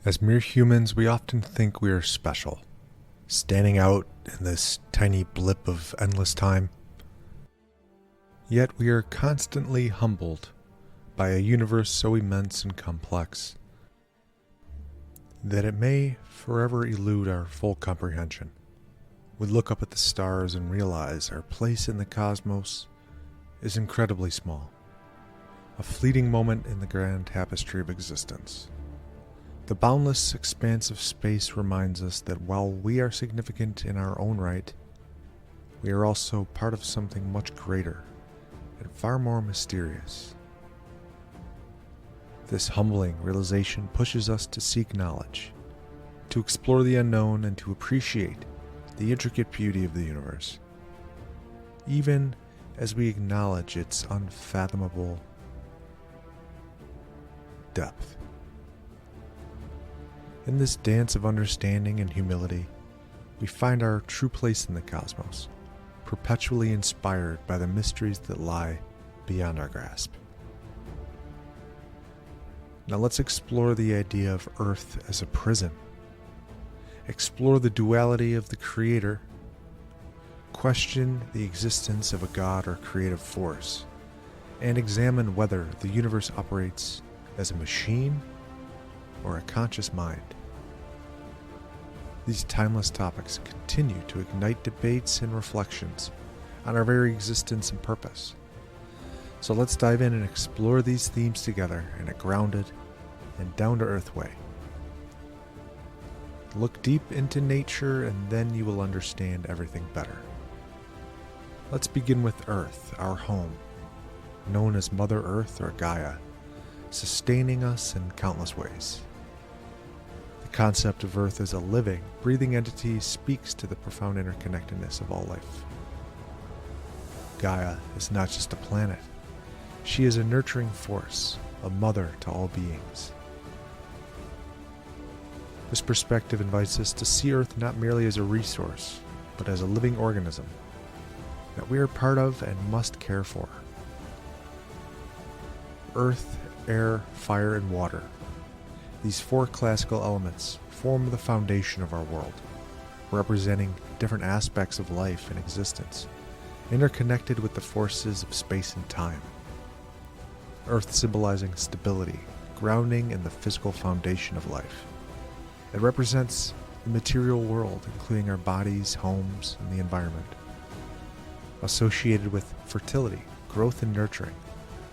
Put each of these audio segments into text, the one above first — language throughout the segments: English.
As mere humans, we often think we are special, standing out in this tiny blip of endless time. Yet we are constantly humbled by a universe so immense and complex that it may forever elude our full comprehension. We look up at the stars and realize our place in the cosmos is incredibly small, a fleeting moment in the grand tapestry of existence. The boundless expanse of space reminds us that while we are significant in our own right, we are also part of something much greater and far more mysterious. This humbling realization pushes us to seek knowledge, to explore the unknown, and to appreciate the intricate beauty of the universe, even as we acknowledge its unfathomable depth. In this dance of understanding and humility, we find our true place in the cosmos, perpetually inspired by the mysteries that lie beyond our grasp. Now let's explore the idea of Earth as a prison, explore the duality of the Creator, question the existence of a God or creative force, and examine whether the universe operates as a machine or a conscious mind. These timeless topics continue to ignite debates and reflections on our very existence and purpose. So let's dive in and explore these themes together in a grounded and down-to-earth way. Look deep into nature and then you will understand everything better. Let's begin with Earth, our home, known as Mother Earth or Gaia, sustaining us in countless ways. The concept of Earth as a living, breathing entity speaks to the profound interconnectedness of all life. Gaia is not just a planet. She is a nurturing force, a mother to all beings. This perspective invites us to see Earth not merely as a resource, but as a living organism that we are part of and must care for. Earth, air, fire, and water. These four classical elements form the foundation of our world, representing different aspects of life and existence, interconnected with the forces of space and time. Earth symbolizing stability, grounding in the physical foundation of life. It represents the material world, including our bodies, homes, and the environment. Associated with fertility, growth, and nurturing,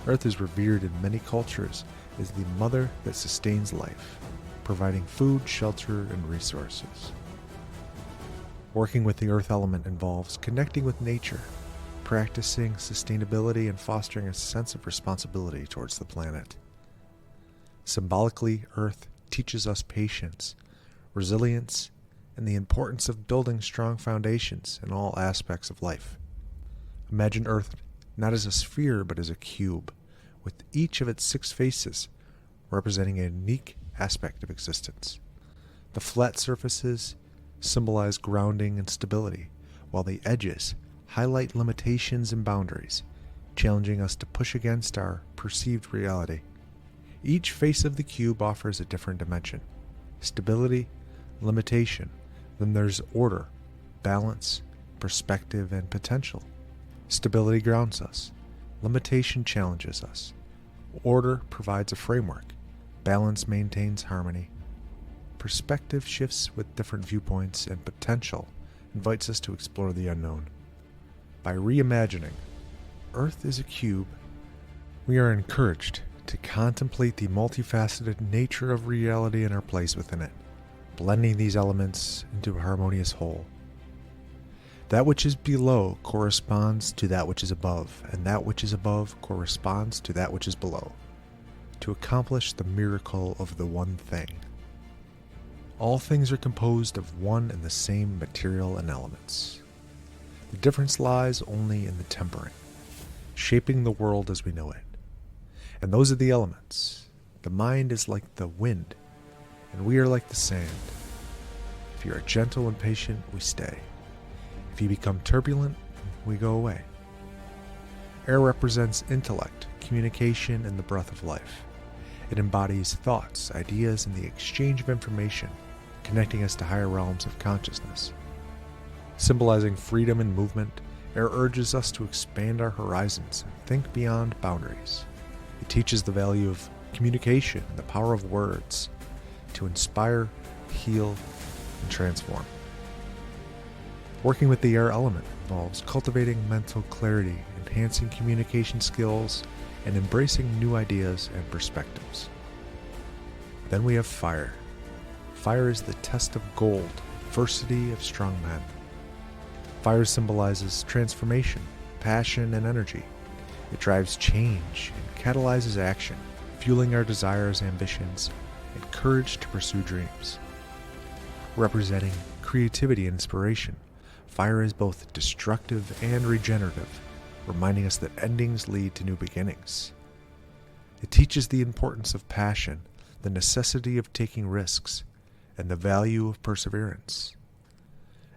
Earth is revered in many cultures as the mother that sustains life, providing food, shelter, and resources. Working with the earth element involves connecting with nature, practicing sustainability, and fostering a sense of responsibility towards the planet. Symbolically, Earth teaches us patience, resilience, and the importance of building strong foundations in all aspects of life. Imagine Earth not as a sphere but as a cube, with each of its 6 faces representing a unique aspect of existence. The flat surfaces symbolize grounding and stability, while the edges highlight limitations and boundaries, challenging us to push against our perceived reality. Each face of the cube offers a different dimension: stability, limitation. Then there's order, balance, perspective, and potential. Stability grounds us. Limitation challenges us. Order provides a framework. Balance maintains harmony. Perspective shifts with different viewpoints, and potential invites us to explore the unknown. By reimagining Earth as a cube, we are encouraged to contemplate the multifaceted nature of reality and our place within it, blending these elements into a harmonious whole. That which is below corresponds to that which is above, and that which is above corresponds to that which is below, to accomplish the miracle of the one thing. All things are composed of one and the same material and elements. The difference lies only in the tempering, shaping the world as we know it. And those are the elements. The mind is like the wind, and we are like the sand. If you are gentle and patient, we stay. If you become turbulent, we go away. Air represents intellect, communication, and the breath of life. It embodies thoughts, ideas, and the exchange of information, connecting us to higher realms of consciousness. Symbolizing freedom and movement, air urges us to expand our horizons and think beyond boundaries. It teaches the value of communication and the power of words to inspire, heal, and transform. Working with the air element involves cultivating mental clarity, enhancing communication skills, and embracing new ideas and perspectives. Then we have fire. Fire is the test of gold, adversity of strong men. Fire symbolizes transformation, passion, and energy. It drives change and catalyzes action, fueling our desires, ambitions, and courage to pursue dreams. Representing creativity and inspiration, fire is both destructive and regenerative, reminding us that endings lead to new beginnings. It teaches the importance of passion, the necessity of taking risks, and the value of perseverance.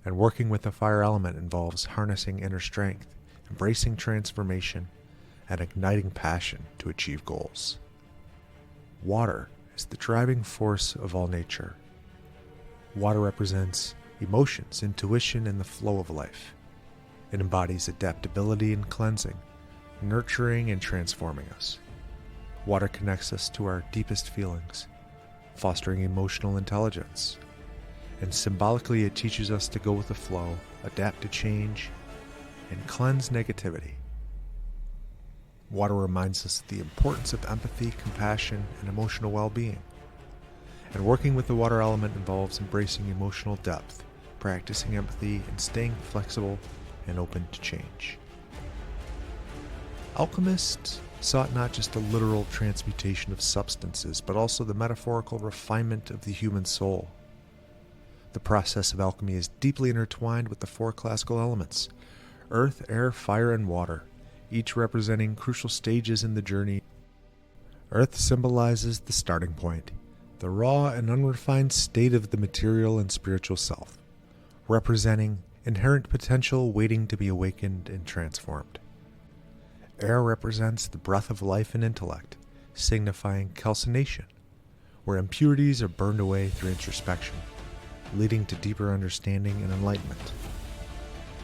And working with the fire element involves harnessing inner strength, embracing transformation, and igniting passion to achieve goals. Water is the driving force of all nature. Water represents emotions, intuition, and the flow of life. It embodies adaptability and cleansing, nurturing and transforming us. Water connects us to our deepest feelings, fostering emotional intelligence. And symbolically, it teaches us to go with the flow, adapt to change, and cleanse negativity. Water reminds us of the importance of empathy, compassion, and emotional well-being. And working with the water element involves embracing emotional depth, practicing empathy, and staying flexible and open to change. Alchemists sought not just a literal transmutation of substances, but also the metaphorical refinement of the human soul. The process of alchemy is deeply intertwined with the four classical elements: earth, air, fire, and water, each representing crucial stages in the journey. Earth symbolizes the starting point, the raw and unrefined state of the material and spiritual self, representing inherent potential waiting to be awakened and transformed. Air represents the breath of life and intellect, signifying calcination, where impurities are burned away through introspection, leading to deeper understanding and enlightenment.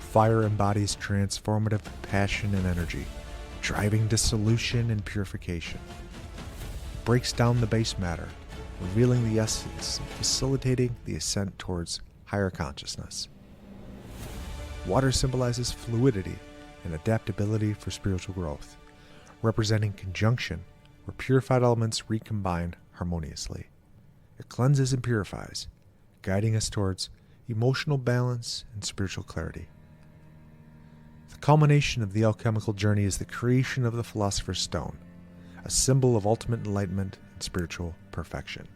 Fire embodies transformative passion and energy, driving dissolution and purification. It breaks down the base matter, revealing the essence and facilitating the ascent towards higher consciousness. Water symbolizes fluidity and adaptability for spiritual growth, representing conjunction, where purified elements recombine harmoniously. It cleanses and purifies, guiding us towards emotional balance and spiritual clarity. The culmination of the alchemical journey is the creation of the Philosopher's Stone, a symbol of ultimate enlightenment and spiritual perfection.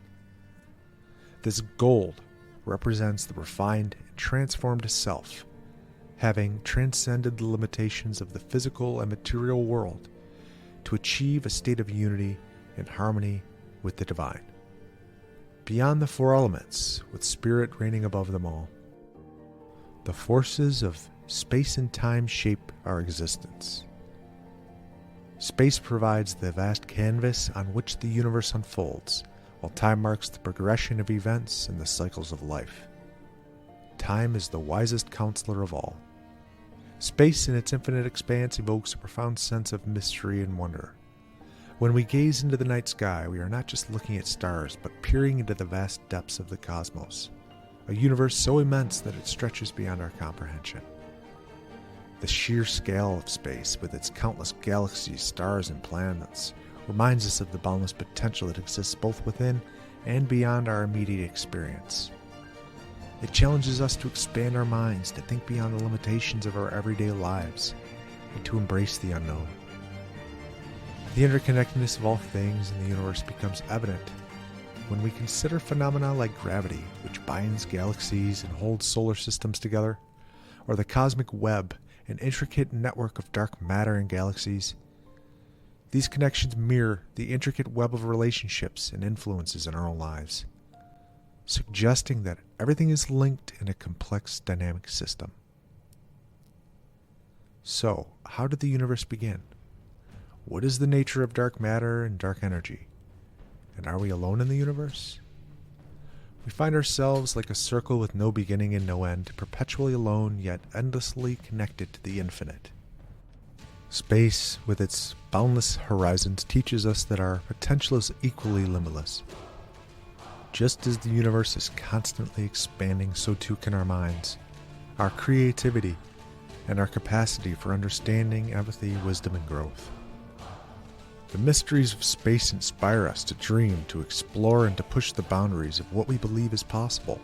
This gold represents the refined and transformed self, having transcended the limitations of the physical and material world to achieve a state of unity and harmony with the divine. Beyond the four elements, with spirit reigning above them all, the forces of space and time shape our existence. Space provides the vast canvas on which the universe unfolds, while time marks the progression of events and the cycles of life. Time is the wisest counselor of all. Space in its infinite expanse evokes a profound sense of mystery and wonder. When we gaze into the night sky, we are not just looking at stars, but peering into the vast depths of the cosmos, a universe so immense that it stretches beyond our comprehension. The sheer scale of space, with its countless galaxies, stars, and planets, reminds us of the boundless potential that exists both within and beyond our immediate experience. It challenges us to expand our minds, to think beyond the limitations of our everyday lives, and to embrace the unknown. The interconnectedness of all things in the universe becomes evident when we consider phenomena like gravity, which binds galaxies and holds solar systems together, or the cosmic web, an intricate network of dark matter and galaxies. These connections mirror the intricate web of relationships and influences in our own lives, suggesting that everything is linked in a complex dynamic system. So, how did the universe begin? What is the nature of dark matter and dark energy? And are we alone in the universe? We find ourselves like a circle with no beginning and no end, perpetually alone yet endlessly connected to the infinite. Space, with its boundless horizons, teaches us that our potential is equally limitless. Just as the universe is constantly expanding, so too can our minds, our creativity, and our capacity for understanding, empathy, wisdom, and growth. The mysteries of space inspire us to dream, to explore, and to push the boundaries of what we believe is possible.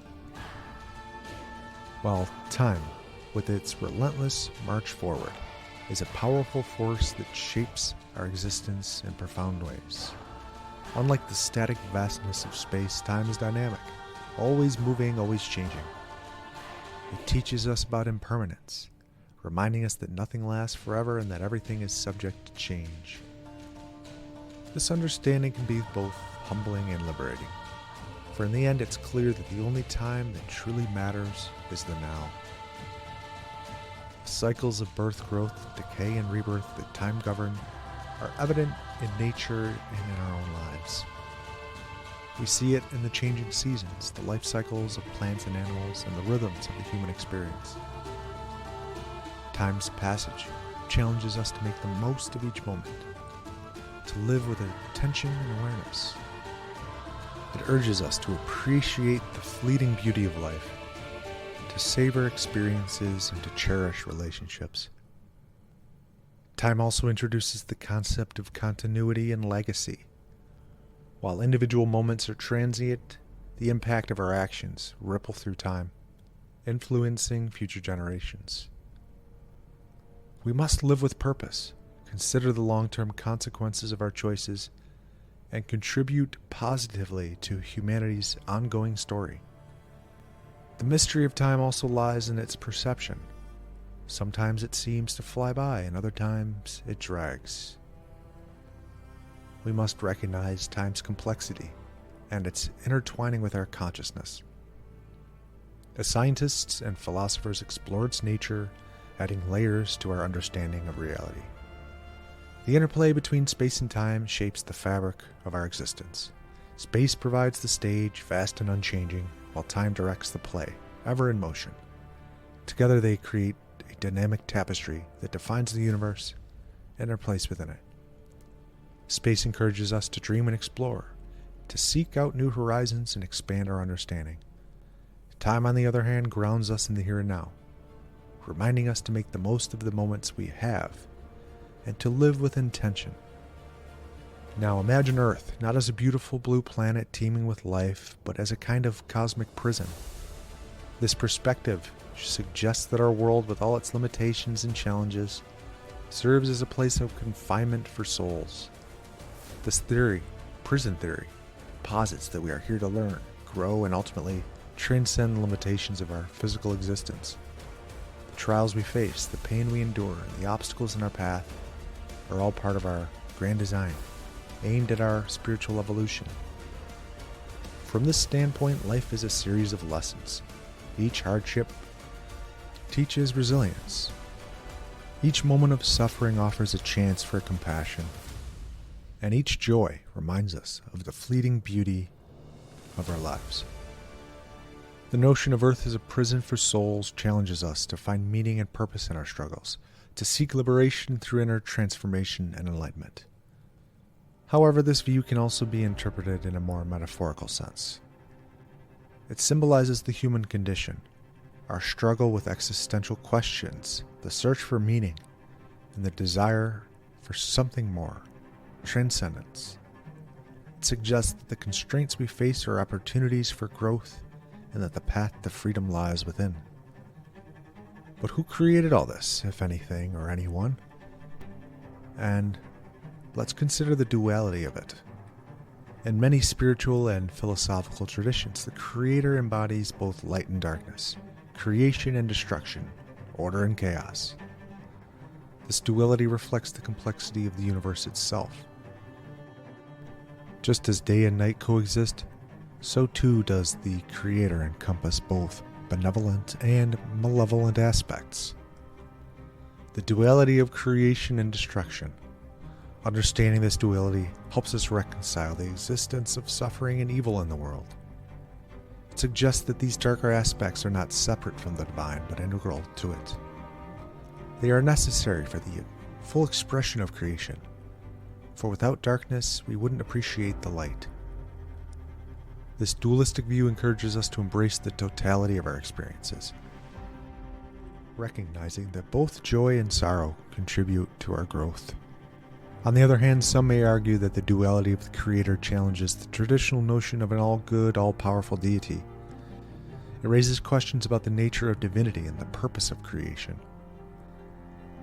While time, with its relentless march forward, is a powerful force that shapes our existence in profound ways. Unlike the static vastness of space, time is dynamic, always moving, always changing. It teaches us about impermanence, reminding us that nothing lasts forever and that everything is subject to change. This understanding can be both humbling and liberating, for in the end it's clear that the only time that truly matters is the now. The cycles of birth, growth, decay, and rebirth that time governs are evident in nature and in our own lives. We see it in the changing seasons, the life cycles of plants and animals, and the rhythms of the human experience. Time's passage challenges us to make the most of each moment, to live with attention and awareness. It urges us to appreciate the fleeting beauty of life, to savor experiences, and to cherish relationships. Time also introduces the concept of continuity and legacy. While individual moments are transient, the impact of our actions ripple through time, influencing future generations. We must live with purpose, consider the long-term consequences of our choices, and contribute positively to humanity's ongoing story. The mystery of time also lies in its perception. Sometimes it seems to fly by, and other times it drags. We must recognize time's complexity and its intertwining with our consciousness. As scientists and philosophers explore its nature, adding layers to our understanding of reality. The interplay between space and time shapes the fabric of our existence. Space provides the stage, vast and unchanging, while time directs the play, ever in motion. Together they create a dynamic tapestry that defines the universe and our place within it. Space encourages us to dream and explore, to seek out new horizons and expand our understanding. Time, on the other hand, grounds us in the here and now, reminding us to make the most of the moments we have and to live with intention. Now imagine Earth, not as a beautiful blue planet teeming with life, but as a kind of cosmic prison. This perspective suggests that our world, with all its limitations and challenges, serves as a place of confinement for souls. This theory, prison theory, posits that we are here to learn, grow, and ultimately transcend the limitations of our physical existence. The trials we face, the pain we endure, and the obstacles in our path are all part of our grand design, aimed at our spiritual evolution. From this standpoint, life is a series of lessons. Each hardship teaches resilience. Each moment of suffering offers a chance for compassion, and each joy reminds us of the fleeting beauty of our lives. The notion of Earth as a prison for souls challenges us to find meaning and purpose in our struggles, to seek liberation through inner transformation and enlightenment. However, this view can also be interpreted in a more metaphorical sense. It symbolizes the human condition, our struggle with existential questions, the search for meaning, and the desire for something more, transcendence. It suggests that the constraints we face are opportunities for growth and that the path to freedom lies within. But who created all this, if anything or anyone? And let's consider the duality of it. In many spiritual and philosophical traditions, the Creator embodies both light and darkness, creation and destruction, order and chaos. This duality reflects the complexity of the universe itself. Just as day and night coexist, so too does the Creator encompass both benevolent and malevolent aspects. The duality of creation and destruction, Understanding this duality helps us reconcile the existence of suffering and evil in the world. It suggests that these darker aspects are not separate from the divine, but integral to it. They are necessary for the full expression of creation, for without darkness, we wouldn't appreciate the light. This dualistic view encourages us to embrace the totality of our experiences, recognizing that both joy and sorrow contribute to our growth. On the other hand, some may argue that the duality of the Creator challenges the traditional notion of an all-good, all-powerful deity. It raises questions about the nature of divinity and the purpose of creation.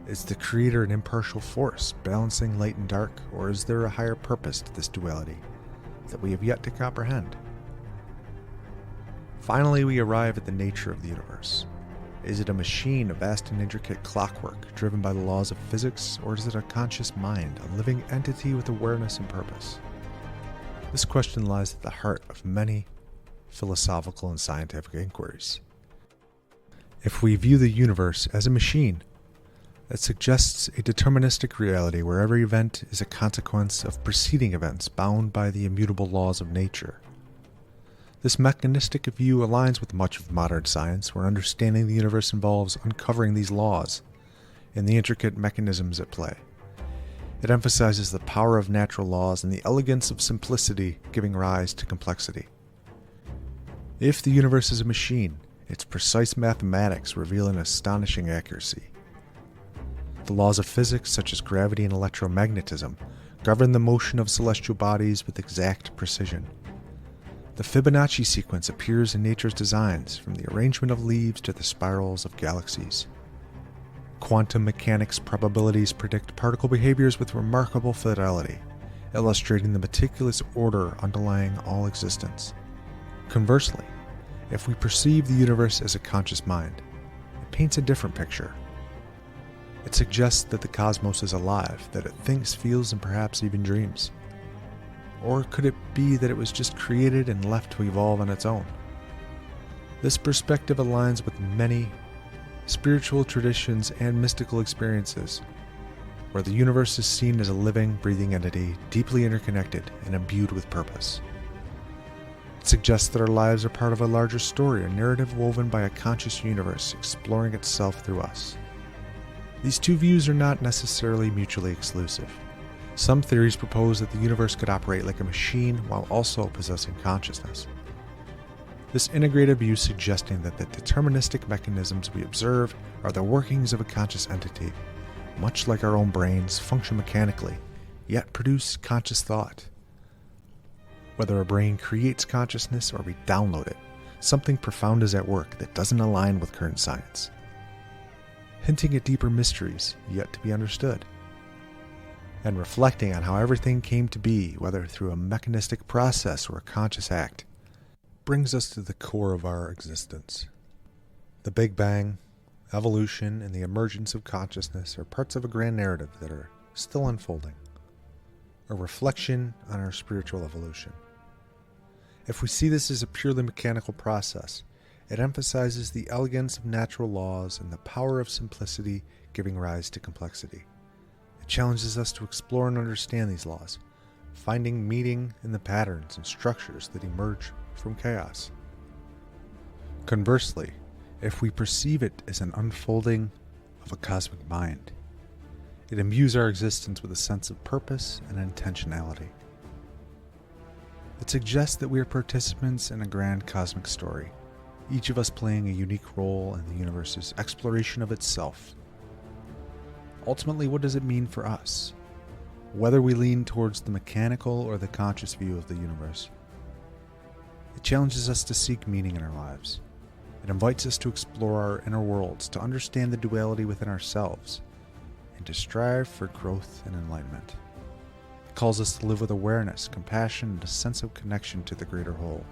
Is the Creator an impartial force, balancing light and dark, or is there a higher purpose to this duality that we have yet to comprehend? Finally, we arrive at the nature of the universe. Is it a machine of vast and intricate clockwork driven by the laws of physics, or is it a conscious mind, a living entity with awareness and purpose? This question lies at the heart of many philosophical and scientific inquiries. If we view the universe as a machine, it suggests a deterministic reality where every event is a consequence of preceding events bound by the immutable laws of nature. This mechanistic view aligns with much of modern science, where understanding the universe involves uncovering these laws and the intricate mechanisms at play. It emphasizes the power of natural laws and the elegance of simplicity giving rise to complexity. If the universe is a machine, its precise mathematics reveal an astonishing accuracy. The laws of physics, such as gravity and electromagnetism, govern the motion of celestial bodies with exact precision. The Fibonacci sequence appears in nature's designs, from the arrangement of leaves to the spirals of galaxies. Quantum mechanics probabilities predict particle behaviors with remarkable fidelity, illustrating the meticulous order underlying all existence. Conversely, if we perceive the universe as a conscious mind, it paints a different picture. It suggests that the cosmos is alive, that it thinks, feels, and perhaps even dreams. Or could it be that it was just created and left to evolve on its own? This perspective aligns with many spiritual traditions and mystical experiences, where the universe is seen as a living, breathing entity, deeply interconnected and imbued with purpose. It suggests that our lives are part of a larger story, a narrative woven by a conscious universe exploring itself through us. These two views are not necessarily mutually exclusive. Some theories propose that the universe could operate like a machine while also possessing consciousness. This integrated view suggesting that the deterministic mechanisms we observe are the workings of a conscious entity, much like our own brains function mechanically, yet produce conscious thought. Whether a brain creates consciousness or we download it, something profound is at work that doesn't align with current science, hinting at deeper mysteries yet to be understood, and reflecting on how everything came to be, whether through a mechanistic process or a conscious act, brings us to the core of our existence. The Big Bang, evolution, and the emergence of consciousness are parts of a grand narrative that are still unfolding, a reflection on our spiritual evolution. If we see this as a purely mechanical process, it emphasizes the elegance of natural laws and the power of simplicity giving rise to complexity. It challenges us to explore and understand these laws, finding meaning in the patterns and structures that emerge from chaos. Conversely, if we perceive it as an unfolding of a cosmic mind, it imbues our existence with a sense of purpose and intentionality. It suggests that we are participants in a grand cosmic story, each of us playing a unique role in the universe's exploration of itself. Ultimately, what does it mean for us? Whether we lean towards the mechanical or the conscious view of the universe, it challenges us to seek meaning in our lives. It invites us to explore our inner worlds, to understand the duality within ourselves, and to strive for growth and enlightenment. It calls us to live with awareness, compassion, and a sense of connection to the greater whole.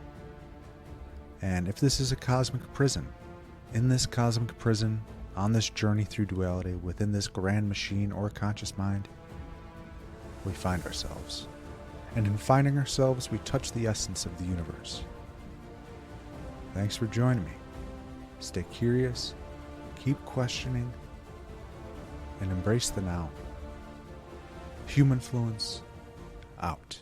And if this is a cosmic prison, in this cosmic prison, on this journey through duality, within this grand machine or conscious mind, we find ourselves. And in finding ourselves, we touch the essence of the universe. Thanks for joining me. Stay curious, keep questioning, and embrace the now. Humanfluence out.